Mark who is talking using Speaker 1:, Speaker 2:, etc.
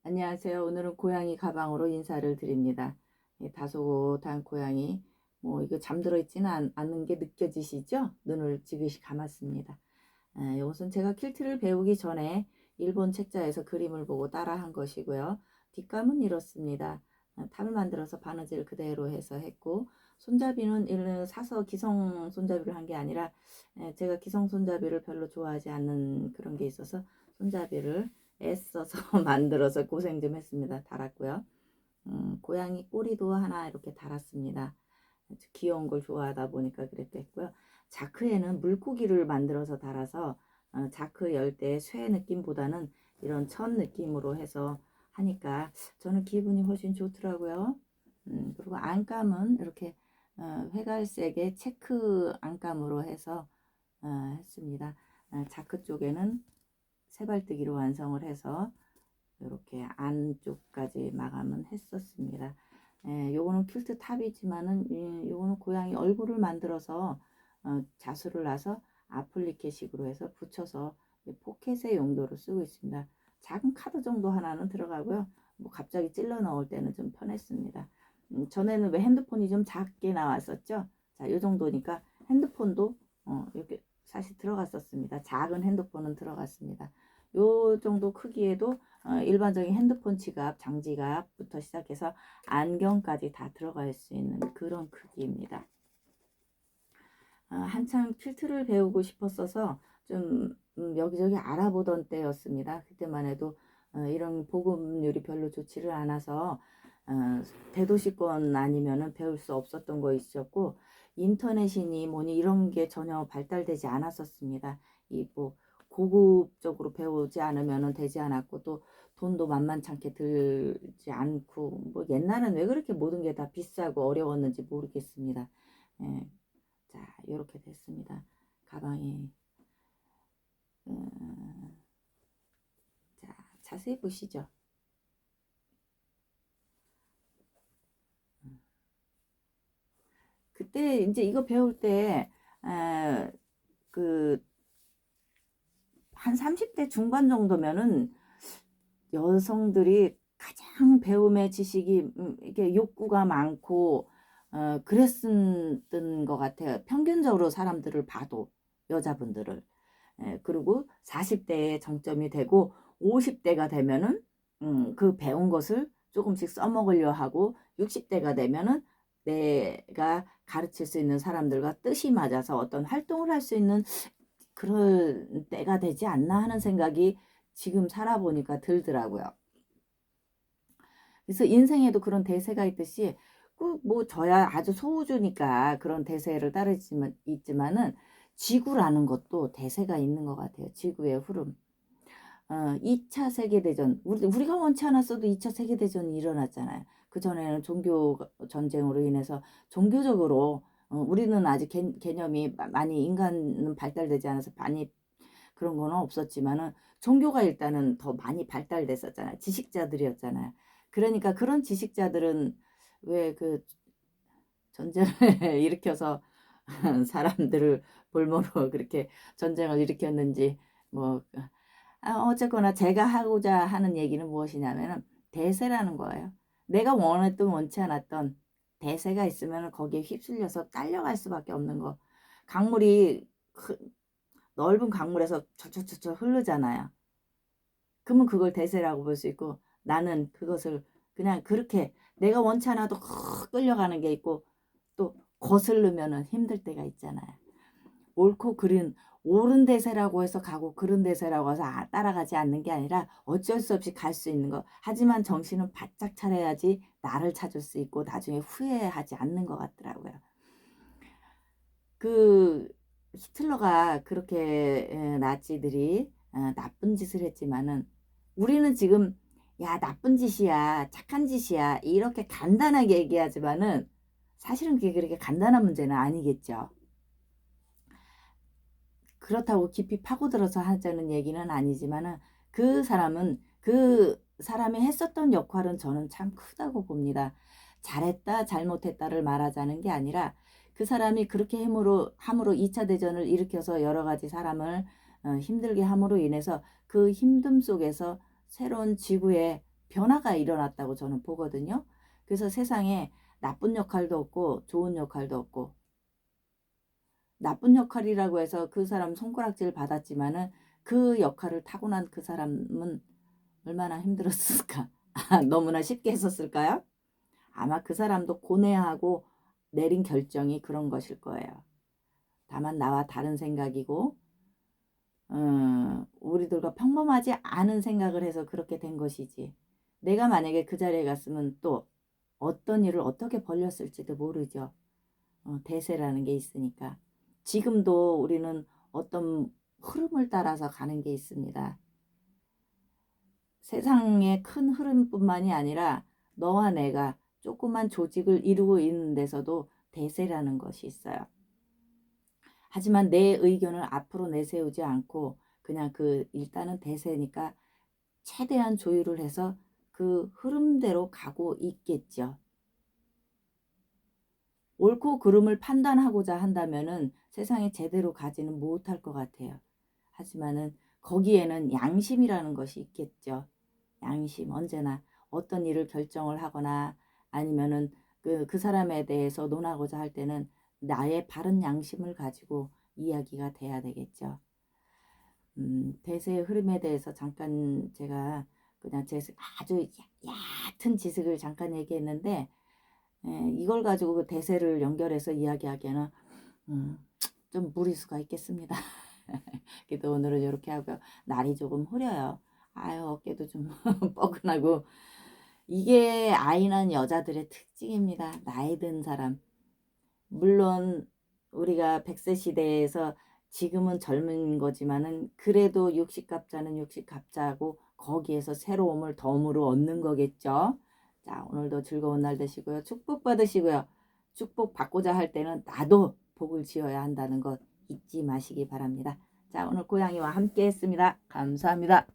Speaker 1: 안녕하세요. 오늘은 고양이 가방으로 인사를 드립니다. 다소곳한 고양이, 이거 잠들어 있지는 않는 게 느껴지시죠? 눈을 지그시 감았습니다. 이것은 제가 퀼트를 배우기 전에 일본 책자에서 그림을 보고 따라한 것이고요. 뒷감은 이렇습니다. 탑을 만들어서 바느질 그대로 해서 했고, 손잡이는 사서 기성 손잡이를 한 게 아니라 제가 기성 손잡이를 별로 좋아하지 않는 그런 게 있어서 손잡이를 애써서 만들어서 고생 좀 했습니다. 달았고요. 고양이 꼬리도 하나 이렇게 달았습니다. 귀여운 걸 좋아하다 보니까 그랬겠 했고요. 자크에는 물고기를 만들어서 달아서 자크 열 때 쇠 느낌보다는 이런 천 느낌으로 해서 하니까 저는 기분이 훨씬 좋더라고요. 그리고 안감은 이렇게 회갈색의 체크 안감으로 해서 했습니다. 자크 쪽에는 세발뜨기로 완성을 해서 이렇게 안쪽까지 마감은 했었습니다. 요거는 퀼트 탑이지만은 요거는 고양이 얼굴을 만들어서 자수를 놔서 아플리케식으로 해서 붙여서 포켓의 용도로 쓰고 있습니다. 작은 카드 정도 하나는 들어가고요. 뭐 갑자기 찔러 넣을 때는 좀 편했습니다. 전에는 왜 핸드폰이 좀 작게 나왔었죠. 자, 요 정도니까 핸드폰도 이렇게 사실 들어갔었습니다. 작은 핸드폰은 들어갔습니다. 요 정도 크기에도 일반적인 핸드폰 지갑, 장지갑부터 시작해서 안경까지 다 들어갈 수 있는 그런 크기입니다. 한참 퀼트를 배우고 싶었어서 좀 여기저기 알아보던 때였습니다. 그때만 해도 이런 보급률이 별로 좋지를 않아서 대도시권 아니면은 배울 수 없었던 거 있었고, 인터넷이니 뭐니 이런 게 전혀 발달되지 않았었습니다. 이 뭐 고급적으로 배우지 않으면은 되지 않았고, 또 돈도 만만찮게 들지 않고, 뭐 옛날엔 왜 그렇게 모든 게 다 비싸고 어려웠는지 모르겠습니다. 예. 자, 이렇게 됐습니다. 가방이 자, 자세히 보시죠. 그때 이제 이거 배울 때 그 한 30대 중반 정도면은 여성들이 가장 배움의 지식이 이게 욕구가 많고 그랬던 것 같아요. 평균적으로 사람들을 봐도 여자분들을. 그리고 40대에 정점이 되고 50대가 되면은 그 배운 것을 조금씩 써먹으려 하고 60대가 되면은 내가 가르칠 수 있는 사람들과 뜻이 맞아서 어떤 활동을 할 수 있는 그럴 때가 되지 않나 하는 생각이 지금 살아보니까 들더라고요. 그래서 인생에도 그런 대세가 있듯이 뭐 저야 아주 소우주니까 그런 대세를 따르지만 있지만은 지구라는 것도 대세가 있는 것 같아요. 지구의 흐름. 2차 세계대전 우리가 원치 않았어도 2차 세계대전이 일어났잖아요. 그 전에는 종교 전쟁으로 인해서 종교적으로 우리는 아직 개념이 많이 인간은 발달되지 않아서 많이 그런 거는 없었지만은 종교가 일단은 더 많이 발달됐었잖아요. 지식자들이었잖아요. 그러니까 그런 지식자들은 왜 그 전쟁을 일으켜서 사람들을 볼모로 그렇게 전쟁을 일으켰는지 뭐 어쨌거나 제가 하고자 하는 얘기는 무엇이냐면은 대세라는 거예요. 내가 원했던 원치 않았던 대세가 있으면 거기에 휩쓸려서 딸려갈 수밖에 없는 거. 강물이 넓은 강물에서 저저저저 흐르잖아요. 그러면 그걸 대세라고 볼 수 있고, 나는 그것을 그냥 그렇게 내가 원치 않아도 끌려가는 게 있고, 또 거슬르면은 힘들 때가 있잖아요. 옳고 그른 옳은 대세라고 해서 가고 그른 대세라고 해서 따라가지 않는 게 아니라 어쩔 수 없이 갈 수 있는 거. 하지만 정신은 바짝 차려야지 나를 찾을 수 있고 나중에 후회하지 않는 것 같더라고요. 그 히틀러가 그렇게 나치들이 나쁜 짓을 했지만은 우리는 지금 야 나쁜 짓이야 착한 짓이야 이렇게 간단하게 얘기하지만은 사실은 그게 그렇게 간단한 문제는 아니겠죠. 그렇다고 깊이 파고들어서 하자는 얘기는 아니지만은 그 사람이 했었던 역할은 저는 참 크다고 봅니다. 잘했다, 잘못했다를 말하자는 게 아니라 그 사람이 그렇게 함으로 2차 대전을 일으켜서 여러 가지 사람을 힘들게 함으로 인해서 그 힘듦 속에서 새로운 지구의 변화가 일어났다고 저는 보거든요. 그래서 세상에 나쁜 역할도 없고 좋은 역할도 없고, 나쁜 역할이라고 해서 그 사람 손가락질 받았지만은 그 역할을 타고난 그 사람은 얼마나 힘들었을까? 너무나 쉽게 했었을까요? 아마 그 사람도 고뇌하고 내린 결정이 그런 것일 거예요. 다만 나와 다른 생각이고, 우리들과 평범하지 않은 생각을 해서 그렇게 된 것이지. 내가 만약에 그 자리에 갔으면 또 어떤 일을 어떻게 벌렸을지도 모르죠. 대세라는 게 있으니까. 지금도 우리는 어떤 흐름을 따라서 가는 게 있습니다. 세상의 큰 흐름뿐만이 아니라 너와 내가 조그만 조직을 이루고 있는 데서도 대세라는 것이 있어요. 하지만 내 의견을 앞으로 내세우지 않고 그냥 일단은 대세니까 최대한 조율을 해서 그 흐름대로 가고 있겠죠. 옳고 그름을 판단하고자 한다면은 세상에 제대로 가지는 못할 것 같아요. 하지만은 거기에는 양심이라는 것이 있겠죠. 양심, 언제나 어떤 일을 결정을 하거나 아니면은 그 사람에 대해서 논하고자 할 때는 나의 바른 양심을 가지고 이야기가 돼야 되겠죠. 대세의 흐름에 대해서 잠깐 제가 그냥 아주 얕은 지식을 잠깐 얘기했는데, 이걸 가지고 그 대세를 연결해서 이야기하기에는 좀 무리수가 있겠습니다. 그래도 오늘은 이렇게 하고요. 날이 조금 흐려요. 아유, 어깨도 좀 뻐근하고. 이게 아이 난 여자들의 특징입니다. 나이 든 사람. 물론 우리가 100세 시대에서 지금은 젊은 거지만은 그래도 60갑자는 60갑자고 거기에서 새로움을 덤으로 얻는 거겠죠. 자, 오늘도 즐거운 날 되시고요. 축복 받으시고요. 축복 받고자 할 때는 나도 복을 지어야 한다는 것 잊지 마시기 바랍니다. 자, 오늘 고양이와 함께 했습니다. 감사합니다.